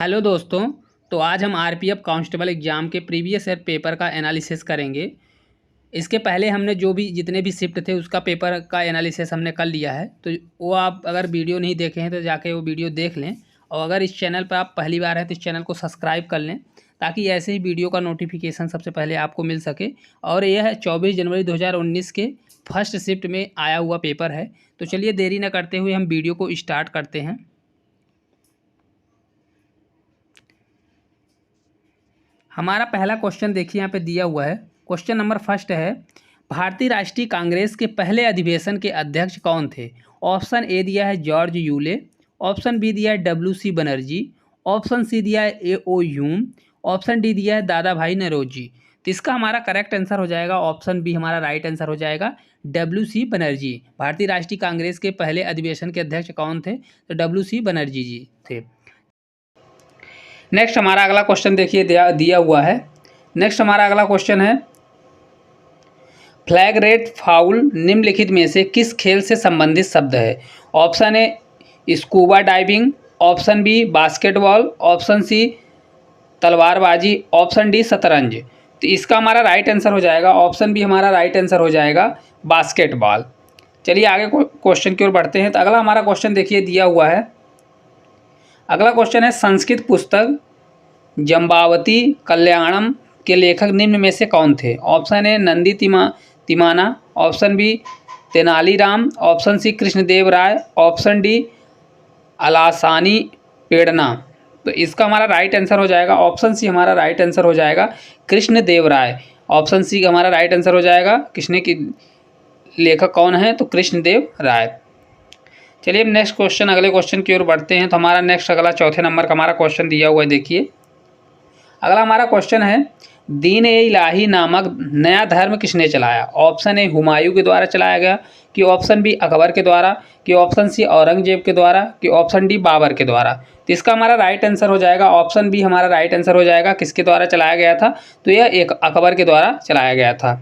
Hello दोस्तों। तो आज हम आरपीएफ कांस्टेबल एग्ज़ाम के प्रीवियस ईयर पेपर का एनालिसिस करेंगे। इसके पहले हमने जो भी जितने भी शिफ्ट थे उसका पेपर का एनालिसिस हमने कर लिया है। तो वो आप अगर वीडियो नहीं देखे हैं तो जाके वो वीडियो देख लें। और अगर इस चैनल पर आप पहली बार हैं तो इस चैनल को सब्सक्राइब कर लें ताकि ऐसे ही वीडियो का नोटिफिकेशन सबसे पहले आपको मिल सके। और यह है 24 जनवरी 2019 के फर्स्ट शिफ्ट में आया हुआ पेपर है। तो चलिए देरी न करते हुए हम वीडियो को स्टार्ट करते हैं। हमारा पहला क्वेश्चन देखिए यहाँ पे दिया हुआ है। क्वेश्चन नंबर फर्स्ट है, भारतीय राष्ट्रीय कांग्रेस के पहले अधिवेशन के अध्यक्ष कौन थे? ऑप्शन ए दिया है जॉर्ज यूले, ऑप्शन बी दिया है W C Banerjee, option C दिया है A O Hume, option D दिया है दादा भाई नौरोजी। तो इसका हमारा करेक्ट आंसर हो जाएगा ऑप्शन बी, हमारा राइट आंसर हो जाएगा डब्ल्यू सी बनर्जी। भारतीय राष्ट्रीय कांग्रेस के पहले अधिवेशन के अध्यक्ष कौन थे? तो डब्ल्यू सी बनर्जी जी थे। नेक्स्ट हमारा अगला क्वेश्चन देखिए दिया हुआ है। नेक्स्ट हमारा अगला क्वेश्चन है, फ्लैग रेट फाउल निम्नलिखित में से किस खेल से संबंधित शब्द है? Option A scuba diving, option B basketball, option C तलवारबाजी, ऑप्शन डी शतरंज। तो इसका हमारा राइट आंसर हो जाएगा ऑप्शन बी, हमारा राइट आंसर हो जाएगा बास्केटबॉल। चलिए आगे क्वेश्चन की ओर बढ़ते हैं। तो अगला हमारा क्वेश्चन देखिए दिया हुआ है। अगला क्वेश्चन है, संस्कृत पुस्तक जम्बावती कल्याणम के लेखक निम्न में से कौन थे? Option A Nandi Timmana, option B Tenali Ram, option C Krishnadeva Raya, option D Allasani Peddana. तो इसका हमारा राइट आंसर हो जाएगा ऑप्शन सी, हमारा राइट आंसर हो जाएगा कृष्णदेव राय। ऑप्शन सी हमारा राइट आंसर हो जाएगा। कृष्ण की लेखक कौन है? तो कृष्णदेव राय। चलिए अब नेक्स्ट क्वेश्चन, अगले क्वेश्चन की ओर बढ़ते हैं। तो हमारा नेक्स्ट अगला चौथे नंबर का हमारा क्वेश्चन दिया हुआ है। देखिए अगला हमारा क्वेश्चन है, दीन ए इलाही नामक नया धर्म किसने चलाया? ऑप्शन ए हुमायूं के द्वारा चलाया गया, कि ऑप्शन बी अकबर के द्वारा, कि ऑप्शन सी औरंगजेब के द्वारा, कि ऑप्शन डी बाबर के द्वारा। तो इसका हमारा राइट आंसर हो जाएगा ऑप्शन बी, हमारा राइट आंसर हो जाएगा। किसके द्वारा चलाया गया था? तो यह एक अकबर के द्वारा चलाया गया था।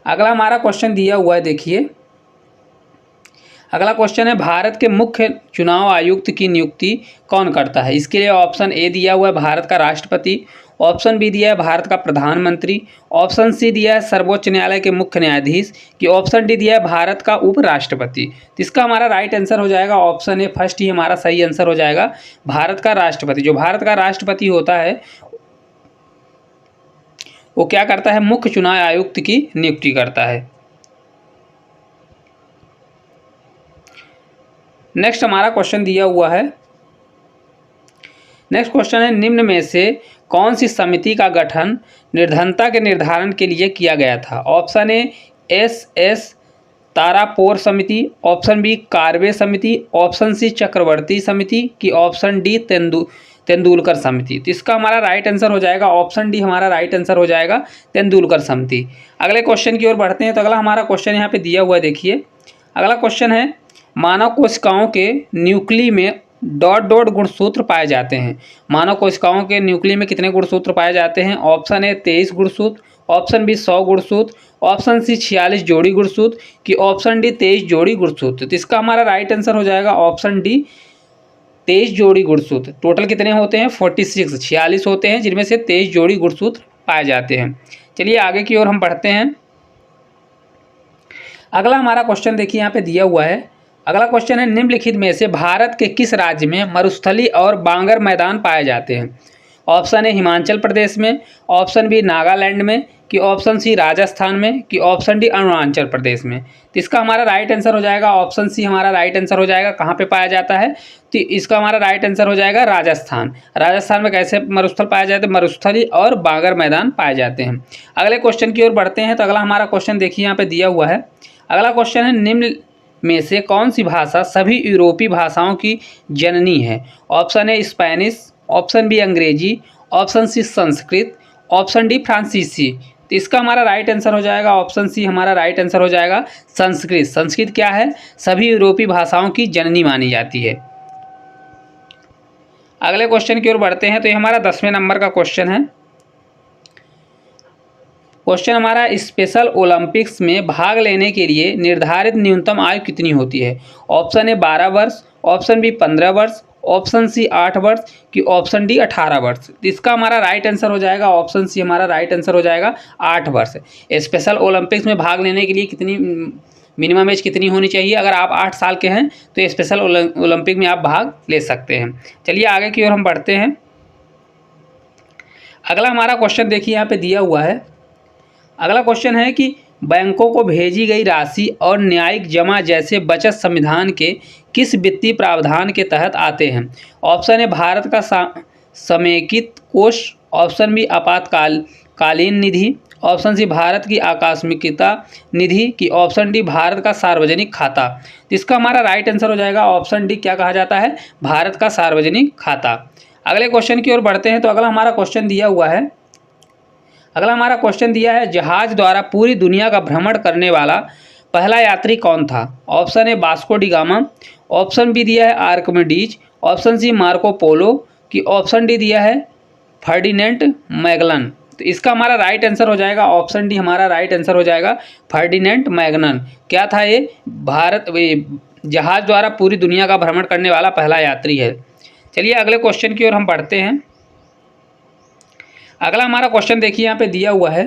अगला हमारा क्वेश्चन दिया हुआ है। देखिए अगला क्वेश्चन है, भारत के मुख्य चुनाव आयुक्त की नियुक्ति कौन करता है? इसके लिए ऑप्शन ए दिया हुआ है भारत का राष्ट्रपति, ऑप्शन बी दिया है भारत का प्रधानमंत्री, ऑप्शन सी दिया है सर्वोच्च न्यायालय के मुख्य न्यायाधीश, कि ऑप्शन डी दिया है भारत का उपराष्ट्रपति। तो इसका हमारा राइट आंसर हो जाएगा ऑप्शन ए, फर्स्ट ही हमारा सही आंसर हो जाएगा भारत का राष्ट्रपति। जो भारत का राष्ट्रपति होता है वो क्या करता है? मुख्य चुनाव आयुक्त की नियुक्ति करता है। नेक्स्ट हमारा क्वेश्चन दिया हुआ है। नेक्स्ट क्वेश्चन है, निम्न में से कौन सी समिति का गठन निर्धनता के निर्धारण के लिए किया गया था? ऑप्शन ए एस तारापोर समिति, ऑप्शन बी कार्वे समिति, ऑप्शन सी चक्रवर्ती समिति, की ऑप्शन डी तेंदुलकर समिति। तो इसका हमारा राइट आंसर हो जाएगा ऑप्शन डी, हमारा राइट आंसर हो जाएगा तेंदुलकर समिति। अगले क्वेश्चन की ओर बढ़ते हैं। तो अगला हमारा क्वेश्चन यहाँ पे दिया हुआ है। देखिए अगला क्वेश्चन है, मानव कोशिकाओं के न्यूक्ली में डॉट डॉट गुणसूत्र पाए जाते हैं। मानव कोशिकाओं के न्यूक्ली में कितने गुणसूत्र पाए जाते हैं? ऑप्शन ए 23 गुणसूत्र, ऑप्शन बी 100 गुणसूत्र, ऑप्शन सी 46 जोड़ी गुणसूत्र, कि ऑप्शन डी 23 जोड़ी गुणसूत्र। तो इसका हमारा राइट आंसर हो जाएगा ऑप्शन डी 23 जोड़ी गुणसूत्र। टोटल कितने होते हैं? 46, 46 होते हैं, जिनमें से 23 जोड़ी गुणसूत्र पाए जाते हैं। चलिए आगे की ओर हम बढ़ते हैं। अगला हमारा क्वेश्चन देखिए यहाँ पे दिया हुआ है। अगला क्वेश्चन है, निम्नलिखित में से भारत के किस राज्य में मरुस्थली और बांगर मैदान पाए जाते हैं? ऑप्शन ए हिमाचल प्रदेश में, ऑप्शन बी नागालैंड में, कि ऑप्शन सी राजस्थान में, कि ऑप्शन डी अरुणाचल प्रदेश में। तो इसका हमारा राइट आंसर हो जाएगा ऑप्शन सी, हमारा राइट आंसर हो जाएगा। कहाँ पे पाया जाता है? तो इसका हमारा राइट आंसर हो जाएगा राजस्थान। राजस्थान में कैसे मरुस्थल पाए जाते हैं? मरुस्थली और बांगर मैदान पाए जाते हैं। अगले क्वेश्चन की ओर बढ़ते हैं। तो अगला हमारा क्वेश्चन देखिए यहाँ पे दिया हुआ है। अगला क्वेश्चन है, निम्न में से कौन सी भाषा सभी यूरोपीय भाषाओं की जननी है? Option A Spanish, option B अंग्रेजी, option C Sanskrit, option D फ्रांसीसी। तो इसका हमारा राइट आंसर हो जाएगा ऑप्शन सी, हमारा राइट आंसर हो जाएगा संस्कृत। संस्कृत क्या है? सभी यूरोपीय भाषाओं की जननी मानी जाती है। अगले क्वेश्चन की ओर बढ़ते हैं। तो ये हमारा 10वें नंबर का क्वेश्चन है। क्वेश्चन हमारा, स्पेशल ओलंपिक्स में भाग लेने के लिए निर्धारित न्यूनतम आयु कितनी होती है? ऑप्शन ए 12 वर्ष, ऑप्शन बी 15 वर्ष, ऑप्शन सी 8 वर्ष कि ऑप्शन डी 18 वर्ष। तो इसका हमारा राइट आंसर हो जाएगा ऑप्शन सी, हमारा राइट आंसर हो जाएगा 8 वर्ष। स्पेशल ओलंपिक्स में भाग लेने के लिए कितनी मिनिमम एज कितनी होनी चाहिए? अगर आप 8 साल के हैं तो स्पेशल ओलंपिक में आप भाग ले सकते हैं। चलिए आगे की ओर हम बढ़ते हैं। अगला हमारा क्वेश्चन देखिए यहाँ पे दिया हुआ है। अगला क्वेश्चन है कि बैंकों को भेजी गई राशि और न्यायिक जमा जैसे बचत संविधान के किस वित्तीय प्रावधान के तहत आते हैं? ऑप्शन ए भारत का समेकित कोष, ऑप्शन बी आपातकालीन निधि, ऑप्शन सी भारत की आकस्मिकता निधि कि ऑप्शन डी भारत का सार्वजनिक खाता। तो इसका हमारा राइट आंसर हो जाएगा ऑप्शन डी, क्या कहा जाता है? भारत का सार्वजनिक खाता। अगले क्वेश्चन की ओर बढ़ते हैं। तो अगला हमारा क्वेश्चन दिया हुआ है, अगला हमारा क्वेश्चन दिया है जहाज द्वारा पूरी दुनिया का भ्रमण करने वाला पहला यात्री कौन था? Option A Vasco da Gama, option B दिया है Archimedes, option C Marco Polo कि ऑप्शन डी दिया है फर्डिनेंड मैगलन। तो इसका हमारा राइट आंसर हो जाएगा ऑप्शन डी, हमारा राइट आंसर हो जाएगा फर्डिनेंड मैगलन। क्या था ये? जहाज द्वारा पूरी दुनिया का भ्रमण करने वाला पहला यात्री है। चलिए अगले क्वेश्चन की ओर हम बढ़ते हैं। अगला हमारा क्वेश्चन देखिए यहाँ पे दिया हुआ है,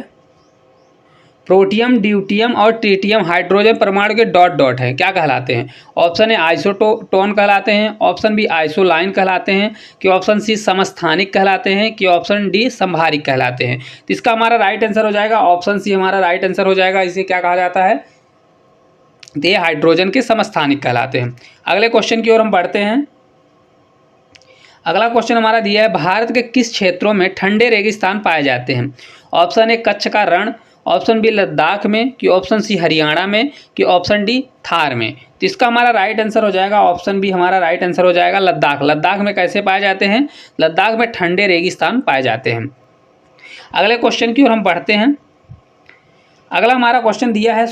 प्रोटियम, ड्यूटियम और ट्रिटियम हाइड्रोजन परमाणु के डॉट डॉट हैं, क्या कहलाते हैं? ऑप्शन ए आइसोटोन कहलाते हैं, ऑप्शन बी आइसोलाइन कहलाते हैं कि ऑप्शन सी समस्थानिक कहलाते हैं कि ऑप्शन डी संभारिक कहलाते हैं। तो इसका हमारा राइट आंसर हो जाएगा ऑप्शन सी, हमारा राइट आंसर हो जाएगा। इसे क्या कहा जाता है? ये हाइड्रोजन के समस्थानिक कहलाते हैं। अगले क्वेश्चन की ओर हम बढ़ते हैं। अगला क्वेश्चन हमारा दिया है भारत के किस क्षेत्रों में ठंडे रेगिस्तान पाए जाते हैं? ऑप्शन ए कच्छ का रण, ऑप्शन बी लद्दाख में कि ऑप्शन सी हरियाणा में कि ऑप्शन डी थार में। तो इसका हमारा राइट आंसर हो जाएगा ऑप्शन बी, हमारा राइट आंसर हो जाएगा लद्दाख। लद्दाख में कैसे पाए जाते हैं? लद्दाख में ठंडे रेगिस्तान पाए जाते हैं। अगले क्वेश्चन की ओर हम बढ़ते हैं। अगला हमारा क्वेश्चन दिया है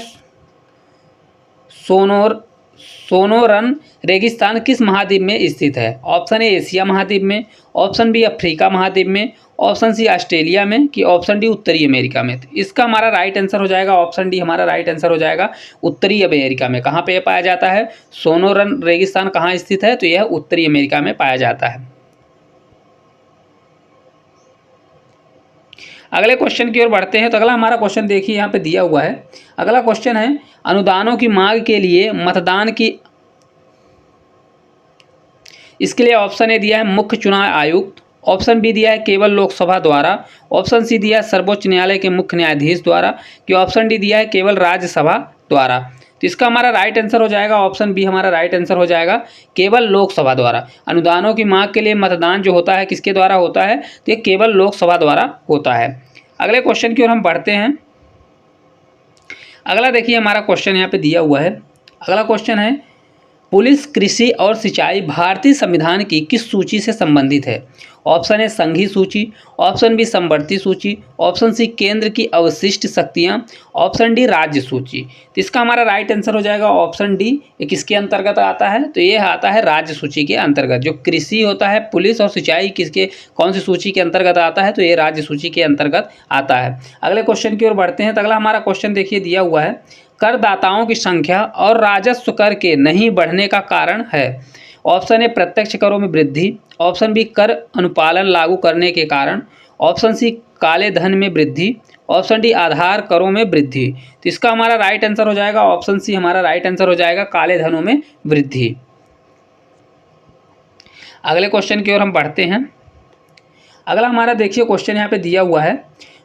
सोनोरन रेगिस्तान किस महाद्वीप में स्थित है? ऑप्शन ए एशिया महाद्वीप में, ऑप्शन बी अफ्रीका महाद्वीप में, ऑप्शन सी ऑस्ट्रेलिया में कि ऑप्शन डी उत्तरी अमेरिका में। तो इसका हमारा राइट आंसर हो जाएगा ऑप्शन डी, हमारा राइट आंसर हो जाएगा उत्तरी अमेरिका में। कहाँ पे पाया जाता है? सोनोरन रेगिस्तान कहाँ स्थित है? तो यह उत्तरी अमेरिका में पाया जाता है। अगले क्वेश्चन की ओर बढ़ते हैं। तो अगला हमारा क्वेश्चन देखिए यहाँ पे दिया हुआ है। अगला क्वेश्चन है अनुदानों की मांग के लिए मतदान की, इसके लिए ऑप्शन ए दिया है मुख्य चुनाव आयुक्त, ऑप्शन बी दिया है केवल लोकसभा द्वारा, ऑप्शन सी दिया है सर्वोच्च न्यायालय के मुख्य न्यायाधीश द्वारा कि ऑप्शन डी दिया है केवल राज्यसभा द्वारा। तो इसका हमारा राइट आंसर हो जाएगा ऑप्शन बी, हमारा राइट आंसर हो जाएगा केवल लोकसभा द्वारा। अनुदानों की मांग के लिए मतदान जो होता है किसके द्वारा होता है? तो ये केवल लोकसभा द्वारा होता है। अगले क्वेश्चन की ओर हम बढ़ते हैं। अगला देखिए हमारा क्वेश्चन यहाँ पे दिया हुआ है। अगला क्वेश्चन है पुलिस, कृषि और सिंचाई भारतीय संविधान की किस सूची से संबंधित है? ऑप्शन ए संघीय सूची, ऑप्शन बी समवर्ती सूची, ऑप्शन सी केंद्र की अवशिष्ट शक्तियाँ, ऑप्शन डी राज्य सूची। तो इसका हमारा राइट आंसर हो जाएगा ऑप्शन डी। ये किसके अंतर्गत आता है? तो ये आता है राज्य सूची के अंतर्गत। जो कृषि होता है, पुलिस और सिंचाई किसके कौन सी सूची के अंतर्गत आता है? तो ये राज्य सूची के अंतर्गत आता है। अगले क्वेश्चन की ओर बढ़ते हैं। तो अगला हमारा क्वेश्चन देखिए दिया हुआ है करदाताओं की संख्या और राजस्व कर के नहीं बढ़ने का कारण है। ऑप्शन ए प्रत्यक्ष करों में वृद्धि, ऑप्शन बी कर अनुपालन लागू करने के कारण, ऑप्शन सी काले धन में वृद्धि, ऑप्शन डी आधार करों में वृद्धि। तो इसका हमारा राइट आंसर हो जाएगा ऑप्शन सी, हमारा राइट आंसर हो जाएगा काले धनों में वृद्धि। अगले क्वेश्चन की ओर हम बढ़ते हैं। अगला हमारा देखिए क्वेश्चन यहाँ पे दिया हुआ है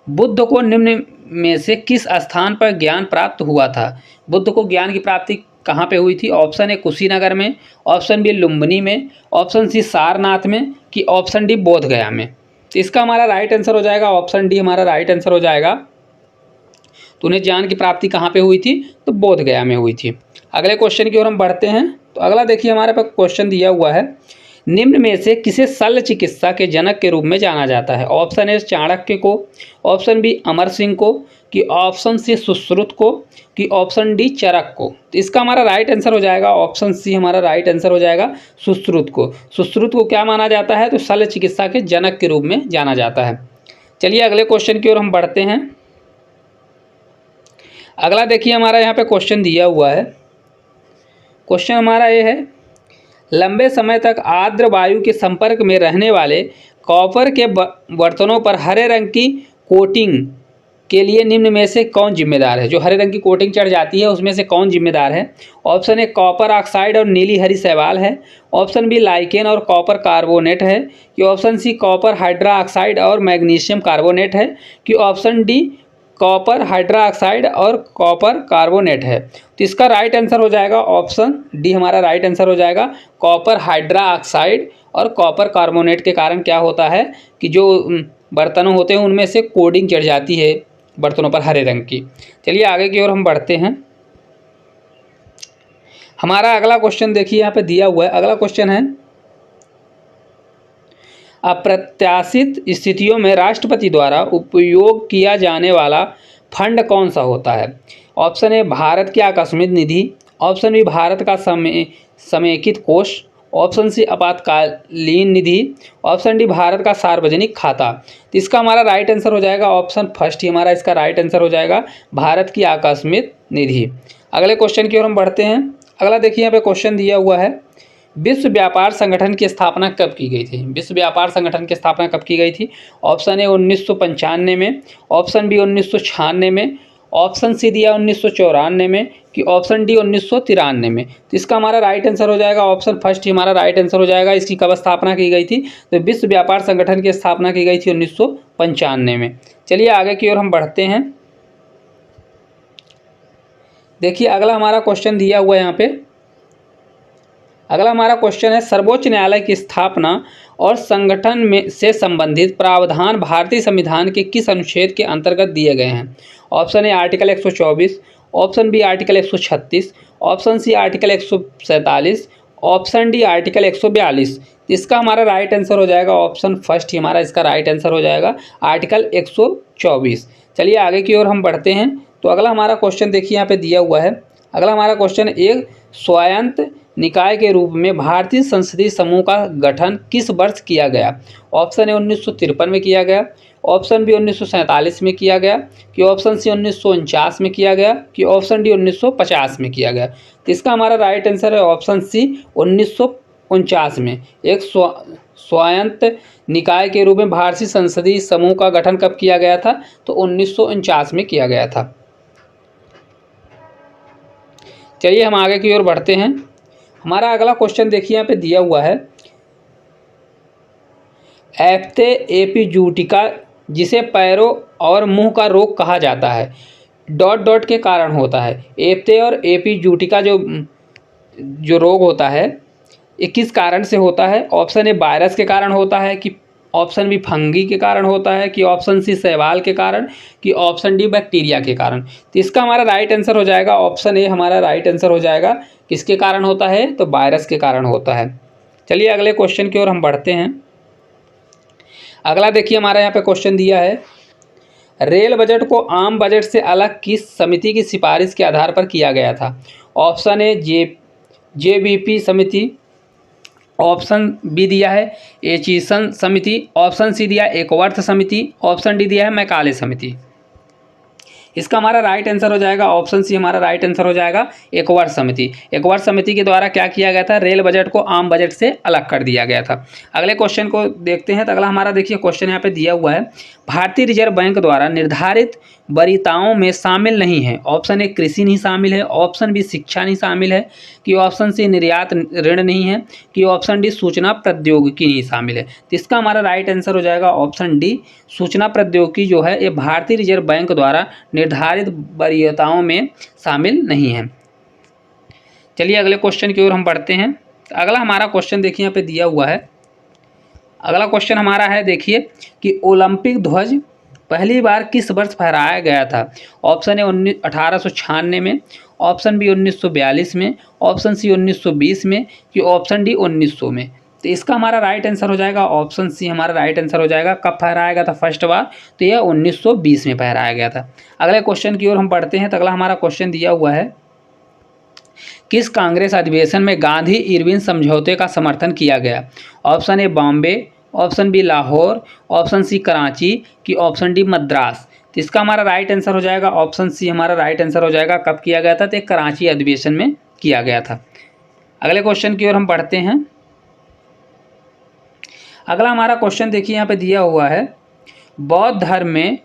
बुद्ध को निम्न में से किस स्थान पर ज्ञान प्राप्त हुआ था? बुद्ध को ज्ञान की प्राप्ति कहाँ पे हुई थी? ऑप्शन ए कुशीनगर में, ऑप्शन बी लुम्बिनी में, ऑप्शन सी सारनाथ में कि ऑप्शन डी बोध गया में। तो इसका हमारा राइट आंसर हो जाएगा ऑप्शन डी, हमारा राइट आंसर हो जाएगा। तो उन्हें ज्ञान की प्राप्ति कहाँ पे हुई थी? तो बोध गया में हुई थी। अगले क्वेश्चन की ओर हम बढ़ते हैं। तो अगला देखिए हमारे पास क्वेश्चन दिया हुआ है निम्न में से किसे शल्य चिकित्सा के जनक के रूप में जाना जाता है? ऑप्शन ए चाणक्य को, ऑप्शन बी अमर सिंह को कि ऑप्शन सी सुश्रुत को कि ऑप्शन डी चरक को। तो इसका हमारा राइट आंसर हो जाएगा ऑप्शन सी, हमारा राइट आंसर हो जाएगा सुश्रुत को। सुश्रुत को क्या माना जाता है? तो शल्य चिकित्सा के जनक के रूप में जाना जाता है। चलिए अगले क्वेश्चन की ओर हम बढ़ते हैं। अगला देखिए हमारा यहाँ पे क्वेश्चन दिया हुआ है। क्वेश्चन हमारा ये है लंबे समय तक आर्द्र वायु के संपर्क में रहने वाले कॉपर के बर्तनों पर हरे रंग की कोटिंग के लिए निम्न में से कौन जिम्मेदार है? जो हरे रंग की कोटिंग चढ़ जाती है उसमें से कौन जिम्मेदार है? ऑप्शन ए कॉपर ऑक्साइड और नीली हरी शैवाल है। ऑप्शन बी लाइकेन और कॉपर कार्बोनेट है। कि option C copper hydroxide और मैग्नीशियम कार्बोनेट है। कि option D copper hydroxide और कॉपर कार्बोनेट है। तो इसका राइट आंसर हो जाएगा ऑप्शन डी, हमारा राइट आंसर हो जाएगा कॉपर हाइड्रा ऑक्साइड और कॉपर कार्बोनेट के कारण क्या होता है कि जो बर्तन होते हैं उनमें से कोटिंग चढ़ जाती है बर्तनों पर हरे रंग की। चलिए आगे की ओर हम बढ़ते हैं। हमारा अगला क्वेश्चन देखिए यहाँ पे दिया हुआ है। अगला क्वेश्चन है अप्रत्याशित स्थितियों में राष्ट्रपति द्वारा उपयोग किया जाने वाला फंड कौन सा होता है? ऑप्शन ए भारत की आकस्मिक निधि। ऑप्शन बी भारत का समेकित कोष। ऑप्शन सी आपातकालीन निधि। ऑप्शन डी भारत का सार्वजनिक खाता। तो इसका हमारा राइट आंसर हो जाएगा ऑप्शन फर्स्ट ही हमारा इसका राइट आंसर हो जाएगा भारत की आकस्मिक निधि। अगले क्वेश्चन की ओर हम बढ़ते हैं। अगला देखिए यहाँ पे क्वेश्चन दिया हुआ है विश्व व्यापार संगठन की स्थापना कब की गई थी? विश्व व्यापार संगठन की स्थापना कब की गई थी? ऑप्शन ए 1995 में। ऑप्शन बी 1996 में। ऑप्शन सी दिया 1994 में। कि ऑप्शन डी 1993 में। तो इसका हमारा राइट आंसर हो जाएगा ऑप्शन फर्स्ट ही हमारा राइट आंसर हो जाएगा। इसकी कब स्थापना की गई थी? तो विश्व व्यापार संगठन की स्थापना की गई थी 1995 में। चलिए आगे की ओर हम बढ़ते हैं। देखिए अगला हमारा क्वेश्चन दिया हुआ है यहाँ पे। अगला हमारा क्वेश्चन है सर्वोच्च न्यायालय की स्थापना और संगठन में से संबंधित प्रावधान भारतीय संविधान के किस अनुच्छेद के अंतर्गत दिए गए हैं? Option A article 124। Option B article 136। Option C article 147। Option D article 142। इसका हमारा राइट आंसर हो जाएगा ऑप्शन फर्स्ट ही हमारा इसका राइट आंसर हो जाएगा आर्टिकल 124। चलिए आगे की ओर हम बढ़ते हैं। तो अगला हमारा क्वेश्चन देखिए यहाँ पे दिया हुआ है। अगला हमारा क्वेश्चन एक स्वायत्त निकाय के रूप में भारतीय संसदीय समूह का गठन किस वर्ष किया गया? ऑप्शन ए 1953 में किया गया। ऑप्शन बी 1947 में किया गया। कि ऑप्शन सी 1949 में किया गया। कि ऑप्शन डी 1950 में किया गया। तो इसका हमारा राइट आंसर है ऑप्शन सी 1949 में। एक स्वायत्त निकाय के रूप में भारतीय संसदीय समूह का गठन कब किया गया था? तो 1949 में किया गया था। चलिए हम आगे की ओर बढ़ते हैं। हमारा अगला क्वेश्चन देखिए यहाँ पे दिया हुआ है एफ्ते एपिजूटिका जिसे पैरों और मुंह का रोग कहा जाता है डॉट डॉट के कारण होता है। एफ्ते और एपिजूटिका जो रोग होता है ये किस कारण से होता है? ऑप्शन ए वायरस के कारण होता है। कि ऑप्शन बी फंगी के कारण होता है। कि ऑप्शन सी शैवाल के कारण। कि ऑप्शन डी बैक्टीरिया के कारण। तो इसका हमारा राइट आंसर हो जाएगा ऑप्शन ए हमारा राइट आंसर हो जाएगा किसके कारण होता है? तो वायरस के कारण होता है। चलिए अगले क्वेश्चन की ओर हम बढ़ते हैं। अगला देखिए हमारा यहाँ पे क्वेश्चन दिया है रेल बजट को आम बजट से अलग किस समिति की सिफारिश के आधार पर किया गया था? ऑप्शन ए जेबीपी समिति। ऑप्शन बी दिया है एचिसन समिति। ऑप्शन सी दिया एकवर्थ समिति। ऑप्शन डी दिया है मैकाले समिति। इसका हमारा राइट आंसर हो जाएगा ऑप्शन सी हमारा राइट आंसर हो जाएगा एकवर्थ समिति। एकवर्थ समिति के द्वारा क्या किया गया था? रेल बजट को आम बजट से अलग कर दिया गया था। अगले क्वेश्चन को देखते हैं। तो अगला हमारा देखिए क्वेश्चन यहाँ पे दिया हुआ है भारतीय रिजर्व बैंक द्वारा निर्धारित वरीयताओं में शामिल नहीं है। ऑप्शन ए कृषि नहीं शामिल है। ऑप्शन बी शिक्षा नहीं शामिल है। कि ऑप्शन सी निर्यात ऋण नहीं है। कि ऑप्शन डी सूचना प्रौद्योगिकी नहीं शामिल है। तो इसका हमारा राइट आंसर हो जाएगा ऑप्शन डी सूचना प्रौद्योगिकी जो है ये भारतीय रिजर्व बैंक द्वारा निर्धारित वरीयताओं में शामिल नहीं है। चलिए अगले क्वेश्चन की ओर हम बढ़ते हैं। अगला हमारा क्वेश्चन देखिए यहाँ पे दिया हुआ है। अगला क्वेश्चन हमारा है देखिए कि ओलंपिक ध्वज पहली बार किस वर्ष फहराया गया था? ऑप्शन ए 1896 में। ऑप्शन बी 1942 में। ऑप्शन सी 1920 में। कि ऑप्शन डी 1900 में। तो इसका हमारा राइट आंसर हो जाएगा ऑप्शन सी हमारा राइट आंसर हो जाएगा कब फहराया गया था फर्स्ट बार? तो यह 1920 में फहराया गया था। अगले क्वेश्चन की ओर हम बढ़ते हैं। तो अगला हमारा क्वेश्चन दिया हुआ है किस कांग्रेस अधिवेशन में गांधी इरविन समझौते का समर्थन किया गया? Option A Bombay. Option B Lahore. Option C Karachi. कि ऑप्शन डी मद्रास। तो इसका हमारा राइट आंसर हो जाएगा ऑप्शन सी हमारा राइट आंसर हो जाएगा कब किया गया था? तो कराची अधिवेशन में किया गया था। अगले क्वेश्चन की ओर हम बढ़ते हैं। अगला हमारा क्वेश्चन देखिए यहाँ पे दिया हुआ है, बौद्ध धर्म में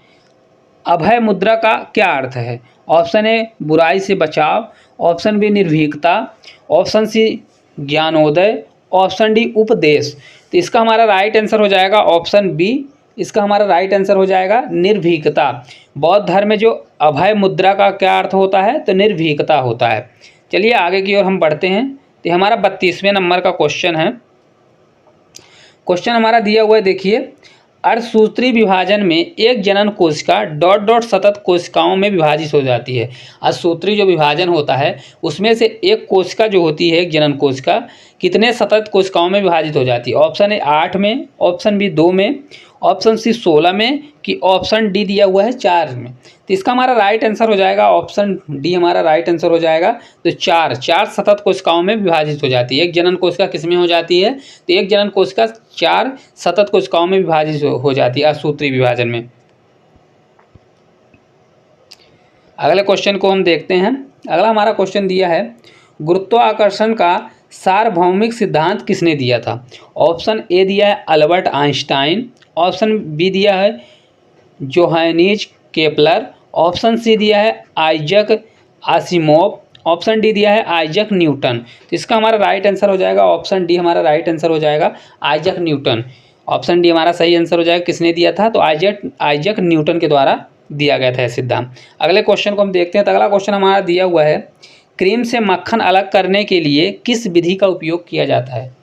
अभय मुद्रा का क्या अर्थ है? ऑप्शन ए बुराई से बचाव, ऑप्शन बी निर्भीकता, ऑप्शन सी ज्ञानोदय, ऑप्शन डी उपदेश। तो इसका हमारा राइट आंसर हो जाएगा ऑप्शन बी। इसका हमारा राइट आंसर हो जाएगा निर्भीकता। बौद्ध धर्म में जो अभय मुद्रा का क्या अर्थ होता है? तो निर्भीकता होता है। चलिए आगे की ओर हम बढ़ते हैं। तो हमारा 32वें नंबर का क्वेश्चन है। क्वेश्चन हमारा दिया हुआ है, देखिए, अर्धसूत्री विभाजन में एक जनन कोशिका डॉट डॉट सतत कोशिकाओं में विभाजित हो जाती है। अर्धसूत्री जो विभाजन होता है उसमें से एक कोशिका जो होती है, एक जनन कोशिका, कितने सतत कोशिकाओं में विभाजित हो जाती है? ऑप्शन ए 8 में, ऑप्शन बी 2 में, ऑप्शन सी 16 में, कि ऑप्शन डी दिया हुआ है 4 में। तो इसका हमारा राइट आंसर हो जाएगा ऑप्शन डी, हमारा राइट आंसर हो जाएगा। तो चार सतत कोशिकाओं में विभाजित हो जाती है। एक जनन कोशिका किस में हो जाती है? तो एक जनन कोशिका 4 सतत कोशिकाओं में विभाजित हो जाती है अर्धसूत्री विभाजन में। अगले क्वेश्चन को हम देखते हैं। अगला हमारा क्वेश्चन दिया है, गुरुत्वाकर्षण का सार्वभौमिक सिद्धांत किसने दिया था? ऑप्शन ए दिया है अल्बर्ट आइंस्टाइन, ऑप्शन बी दिया है जोहानिज केपलर, ऑप्शन सी दिया है आइजक आसिमोव, ऑप्शन डी दिया है आइजक न्यूटन। तो इसका हमारा राइट आंसर हो जाएगा ऑप्शन डी, हमारा राइट आंसर हो जाएगा आइजक न्यूटन। ऑप्शन डी हमारा सही आंसर हो जाएगा। किसने दिया था? तो आइजक न्यूटन के द्वारा दिया गया था यह सिद्धांत। अगले क्वेश्चन को हम देखते हैं। तो अगला क्वेश्चन हमारा दिया हुआ है, क्रीम से मक्खन अलग करने के लिए किस विधि का उपयोग किया जाता है?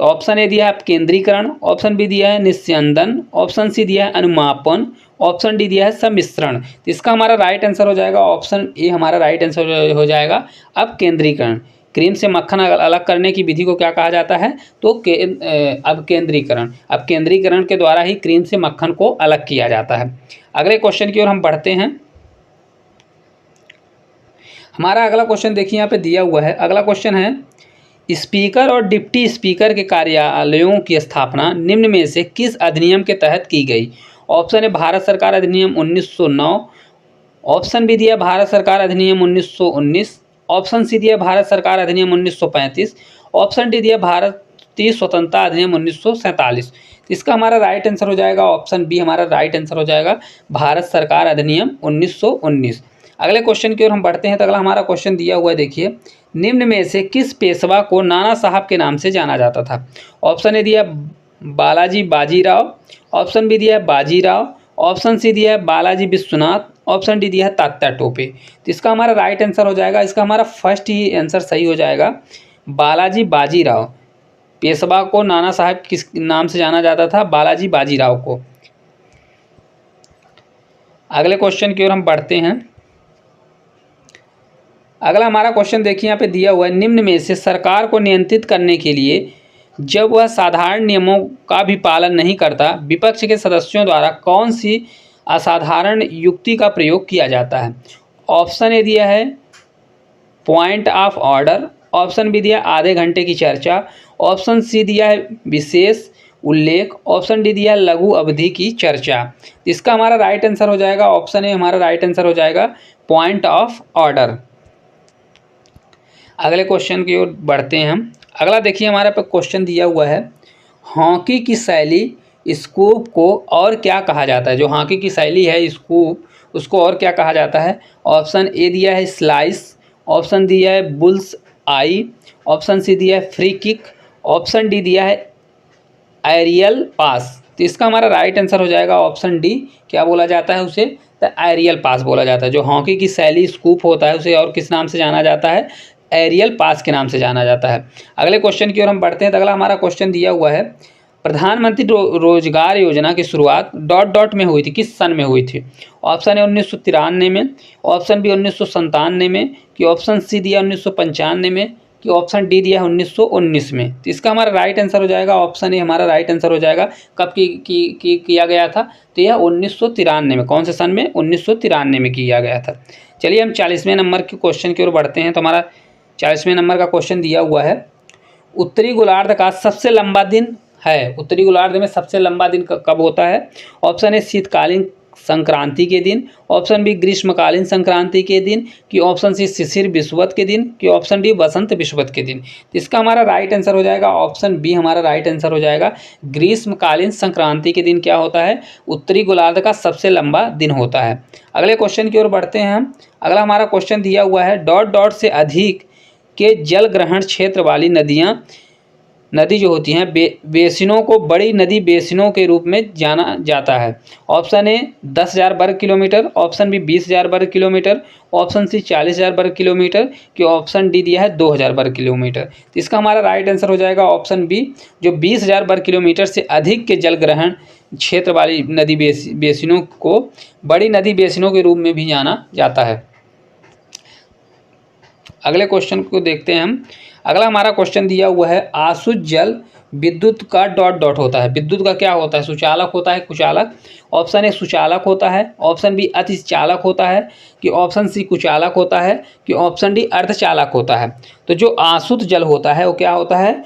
तो ऑप्शन ए दिया है केंद्रीकरण, ऑप्शन बी दिया है निस्यंदन, ऑप्शन सी दिया है अनुमापन, ऑप्शन डी दिया है सम्मिश्रण। तो इसका हमारा राइट आंसर हो जाएगा ऑप्शन ए, हमारा राइट आंसर हो जाएगा अब केंद्रीकरण। क्रीम से मक्खन अलग करने की विधि को क्या कहा जाता है? तो अब केंद्रीकरण। अब केंद्रीकरण के द्वारा ही क्रीम से मक्खन को अलग किया जाता है। अगले क्वेश्चन की ओर हम बढ़ते हैं। हमारा अगला क्वेश्चन देखिए यहाँ पे दिया हुआ है। अगला क्वेश्चन है, स्पीकर और डिप्टी स्पीकर के कार्यालयों की स्थापना निम्न में से किस अधिनियम के तहत की गई? ऑप्शन ए भारत सरकार अधिनियम 1909, ऑप्शन बी दिया भारत सरकार अधिनियम 1919, ऑप्शन सी दिया भारत सरकार अधिनियम 1935, ऑप्शन डी दिया भारतीय स्वतंत्रता अधिनियम 1947। इसका हमारा राइट आंसर हो जाएगा ऑप्शन बी, हमारा राइट आंसर हो जाएगा भारत सरकार अधिनियम 1919। अगले क्वेश्चन की ओर हम बढ़ते हैं। तो अगला हमारा क्वेश्चन दिया हुआ है, देखिए, निम्न में से किस पेशवा को नाना साहब के नाम से जाना जाता था? ऑप्शन ए दिया बालाजी बाजीराव, ऑप्शन बी दिया है बाजीराव, ऑप्शन सी दिया है बालाजी विश्वनाथ, ऑप्शन डी दिया है तात्या टोपे। तो इसका हमारा राइट आंसर हो जाएगा, इसका हमारा फर्स्ट ही आंसर सही हो जाएगा, बालाजी बाजीराव। पेशवा को नाना साहब किस नाम से जाना जाता था? बालाजी बाजीराव को। अगले क्वेश्चन की ओर हम बढ़ते हैं। अगला हमारा क्वेश्चन देखिए यहाँ पे दिया हुआ है, निम्न में से सरकार को नियंत्रित करने के लिए जब वह साधारण नियमों का भी पालन नहीं करता, विपक्ष के सदस्यों द्वारा कौन सी असाधारण युक्ति का प्रयोग किया जाता है? ऑप्शन ए दिया है point of order, option B दिया आधे घंटे की चर्चा, ऑप्शन सी दिया है विशेष उल्लेख, ऑप्शन डी दिया है लघु अवधि की चर्चा। इसका हमारा राइट आंसर हो जाएगा ऑप्शन ए, हमारा राइट आंसर हो जाएगा पॉइंट ऑफ ऑर्डर। अगले क्वेश्चन की ओर बढ़ते हैं हम। अगला देखिए हमारे पे क्वेश्चन दिया हुआ है, हॉकी की शैली स्कूप को और क्या कहा जाता है? जो हॉकी की शैली है स्कूप, उसको और क्या कहा जाता है? ऑप्शन ए दिया है स्लाइस, ऑप्शन दिया है बुल्स आई, ऑप्शन सी दिया है फ्री किक, ऑप्शन डी दिया है एरियल पास। तो इसका हमारा राइट आंसर हो जाएगा ऑप्शन डी। क्या बोला जाता है उसे? तो एरियल पास बोला जाता है। जो हॉकी की शैली स्कूप होता है उसे और किस नाम से जाना जाता है? एरियल पास के नाम से जाना जाता है। अगले क्वेश्चन की ओर हम बढ़ते हैं। तो अगला हमारा क्वेश्चन दिया हुआ है, प्रधानमंत्री रोजगार योजना की शुरुआत डॉट डॉट में हुई थी, किस सन में हुई थी? ऑप्शन ए 1993 में, ऑप्शन बी 1997 में, कि ऑप्शन सी दिया 1995 में, कि ऑप्शन डी दिया है 1919 में। तो इसका हमारा राइट आंसर हो जाएगा ऑप्शन ए, हमारा राइट आंसर हो जाएगा। कब किया गया था? तो यह 1993 में। कौन से सन में? 1993 में किया गया था। चलिए हम 40वें नंबर के क्वेश्चन की ओर बढ़ते हैं। तो हमारा 40वें नंबर का क्वेश्चन दिया हुआ है, उत्तरी गोलार्ध का सबसे लंबा दिन है। उत्तरी गोलार्ध में सबसे लंबा दिन कब होता है? ऑप्शन ए शीतकालीन संक्रांति के दिन, ऑप्शन बी ग्रीष्मकालीन संक्रांति के दिन, कि ऑप्शन सी शिशिर विषुवत के दिन, कि ऑप्शन डी वसंत विषुवत के दिन। तो इसका हमारा राइट आंसर हो जाएगा ऑप्शन बी, हमारा राइट आंसर हो जाएगा ग्रीष्मकालीन संक्रांति के दिन क्या होता है, उत्तरी गोलार्ध का सबसे लंबा दिन होता है। अगले क्वेश्चन की ओर बढ़ते हैं हम। अगला हमारा क्वेश्चन दिया हुआ है डॉट डॉट से अधिक के जल ग्रहण क्षेत्र वाली नदी जो होती हैं बेसिनों को बड़ी नदी बेसिनों के रूप में जाना जाता है। ऑप्शन ए 10,000 वर्ग किलोमीटर, ऑप्शन बी 20,000 वर्ग किलोमीटर, ऑप्शन सी 40,000 वर्ग किलोमीटर, कि ऑप्शन डी दिया है 2,000 वर्ग किलोमीटर। तो इसका हमारा राइट आंसर हो जाएगा ऑप्शन बी, जो 20,000 वर्ग किलोमीटर से अधिक के जल ग्रहण क्षेत्र वाली नदी बेसिनों को बड़ी नदी बेसिनों के रूप में भी जाना जाता है। अगले क्वेश्चन को देखते हैं हम। अगला हमारा क्वेश्चन दिया हुआ है आसुत जल विद्युत का डॉट डॉट होता है। विद्युत का क्या होता है, सुचालक होता है, कुचालक। ऑप्शन ए सुचालक होता है, ऑप्शन बी अतिचालक होता है, कि ऑप्शन सी कुचालक होता है, कि ऑप्शन डी अर्धचालक होता है। तो जो आसुत जल होता है वो क्या होता है,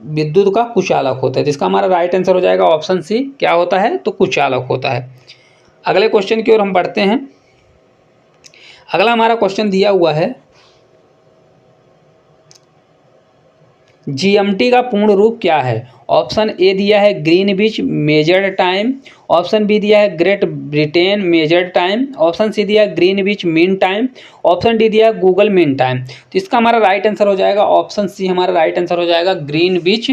विद्युत का कुचालक होता है। तो इसका हमारा राइट आंसर हो जाएगा ऑप्शन सी, क्या होता है, तो कुचालक होता है। अगले क्वेश्चन की ओर हम बढ़ते हैं। अगला हमारा क्वेश्चन दिया हुआ है जीएमटी का पूर्ण रूप क्या है। ऑप्शन ए दिया है Greenwich measured time, option B दिया है Great Britain measured time, option C दिया है Greenwich mean time, option D दिया है गूगल मीन टाइम। तो इसका हमारा राइट आंसर हो जाएगा ऑप्शन सी, हमारा राइट आंसर हो जाएगा ग्रीनविच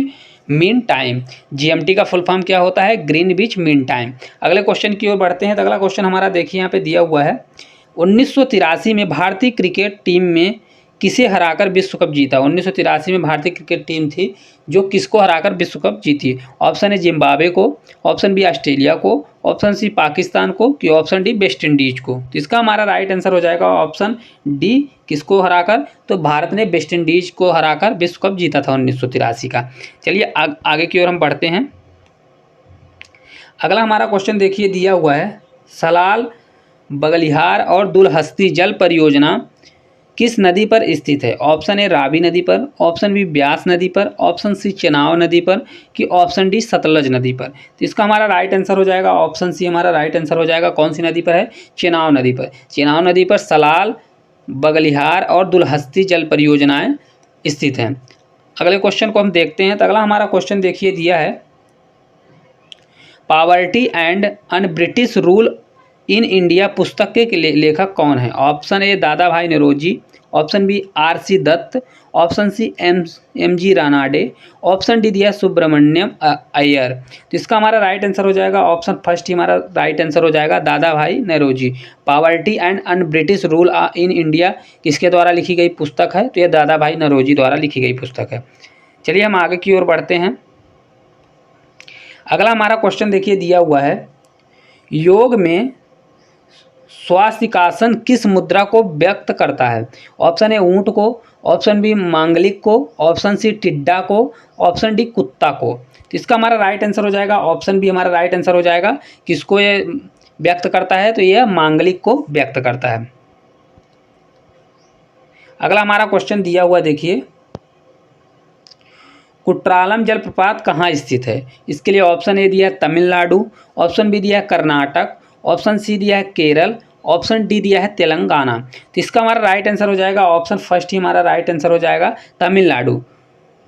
मीन टाइम। जीएमटी का फुल फॉर्म क्या होता है, ग्रीनविच मीन टाइम। अगले क्वेश्चन की ओर बढ़ते हैं। तो अगला क्वेश्चन हमारा देखिए यहाँ पे दिया हुआ है 1983 में भारतीय क्रिकेट टीम में किसे हराकर विश्व कप जीता। 1983 में भारतीय क्रिकेट टीम थी जो किसको हराकर विश्व कप जीती। ऑप्शन ए जिम्बाब्वे को, ऑप्शन बी ऑस्ट्रेलिया को, ऑप्शन सी पाकिस्तान को, कि ऑप्शन डी वेस्ट इंडीज को। तो इसका हमारा राइट आंसर हो जाएगा ऑप्शन डी, किसको हराकर, तो भारत ने वेस्ट इंडीज को हराकर विश्व कप जीता था 1983 का। चलिए आगे की ओर हम बढ़ते हैं। अगला हमारा क्वेश्चन देखिए दिया हुआ है सलाल बगलिहार और दुलहस्ती जल परियोजना किस नदी पर स्थित है। ऑप्शन ए रावी नदी पर, ऑप्शन बी ब्यास नदी पर, ऑप्शन सी चेनाब नदी पर, कि ऑप्शन डी सतलज नदी पर। तो इसका हमारा राइट आंसर हो जाएगा ऑप्शन सी, हमारा राइट आंसर हो जाएगा कौन सी नदी पर है, चेनाब नदी पर। चेनाब नदी पर सलाल बगलिहार और दुलहस्ती जल परियोजनाएं स्थित हैं। अगले क्वेश्चन को हम देखते हैं। तो अगला हमारा क्वेश्चन देखिए दिया है poverty and un British rule in India पुस्तक के लेखक कौन है। Option A Dadabhai Naoroji, option B R C. Dutt, option C M G. Ranade, option D दिया सुब्रमण्यम अय्यर। तो इसका हमारा राइट आंसर हो जाएगा ऑप्शन फर्स्ट ही हमारा राइट आंसर हो जाएगा Dadabhai Naoroji. Poverty and un British rule in India किसके द्वारा लिखी गई पुस्तक है, तो यह दादा भाई नौरोजी द्वारा लिखी गई पुस्तक है। चलिए हम आगे की ओर बढ़ते हैं। अगला हमारा क्वेश्चन देखिए दिया हुआ है योग में स्वास्तिकासन किस मुद्रा को व्यक्त करता है। ऑप्शन ए ऊंट को, ऑप्शन बी मांगलिक को, ऑप्शन सी टिड्डा को, ऑप्शन डी कुत्ता को। तो इसका हमारा राइट आंसर हो जाएगा ऑप्शन बी, हमारा राइट आंसर हो जाएगा किसको ये व्यक्त करता है, तो यह मांगलिक को व्यक्त करता है। अगला हमारा क्वेश्चन दिया हुआ देखिए कुट्रालम जलप्रपात कहाँ स्थित है। इसके लिए ऑप्शन ए दिया है तमिलनाडु, ऑप्शन बी दिया है कर्नाटक, ऑप्शन सी दिया है केरल, ऑप्शन डी दिया है तेलंगाना। तो इसका हमारा राइट आंसर हो जाएगा ऑप्शन फर्स्ट ही हमारा राइट आंसर हो जाएगा तमिलनाडु।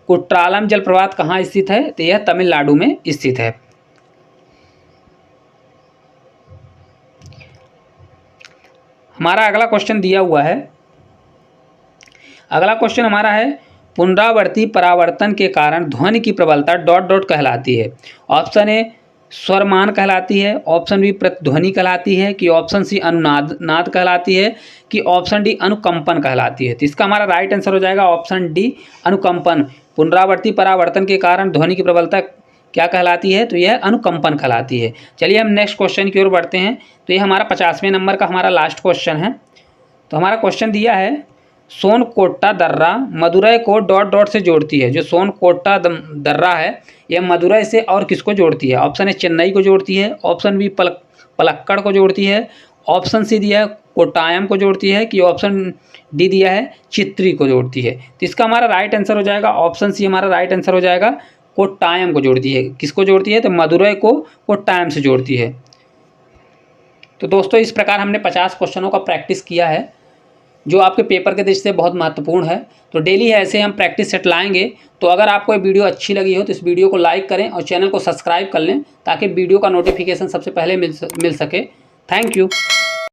कुट्रालम जलप्रपात कहाँ स्थित है, तो यह तमिलनाडु में स्थित है। हमारा अगला क्वेश्चन दिया हुआ है, अगला क्वेश्चन हमारा है पुनरावर्ती परावर्तन के कारण ध्वनि की प्रबलता डॉट डॉट कहलाती है। ऑप्शन ए स्वरमान कहलाती है, ऑप्शन बी प्रतिध्वनि कहलाती है, कि ऑप्शन सी अनुनाद कहलाती है, कि ऑप्शन डी अनुकंपन कहलाती है। तो इसका हमारा राइट आंसर हो जाएगा ऑप्शन डी अनुकंपन। पुनरावर्ती परावर्तन के कारण ध्वनि की प्रबलता क्या कहलाती है, तो यह अनुकंपन कहलाती है। चलिए हम नेक्स्ट क्वेश्चन की ओर बढ़ते हैं। तो ये हमारा 50वें नंबर का हमारा लास्ट क्वेश्चन है। तो हमारा क्वेश्चन दिया है सोनकोट्टा दर्रा मदुरई को डॉट डॉट से जोड़ती है। जो सोनकोट्टा दर्रा है यह मदुरई से और किसको जोड़ती है। ऑप्शन ए चेन्नई को जोड़ती है, ऑप्शन बी पलक्कड़ को जोड़ती है, ऑप्शन सी दिया है कोट्टायम को जोड़ती है, कि ऑप्शन डी दिया है चित्री को जोड़ती है। तो इसका हमारा राइट आंसर हो जाएगा ऑप्शन सी, हमारा राइट आंसर हो जाएगा कोट्टायम को जोड़ती है। किसको जोड़ती है, तो मदुरई को कोट्टायम से जोड़ती है। तो दोस्तों इस प्रकार हमने 50 क्वेश्चनों का प्रैक्टिस किया है, जो आपके पेपर के दृष्टि से बहुत महत्वपूर्ण है। तो डेली ऐसे हम प्रैक्टिस सेट लाएंगे। तो अगर आपको ये वीडियो अच्छी लगी हो तो इस वीडियो को लाइक करें और चैनल को सब्सक्राइब कर लें, ताकि वीडियो का नोटिफिकेशन सबसे पहले मिल सके। Thank you.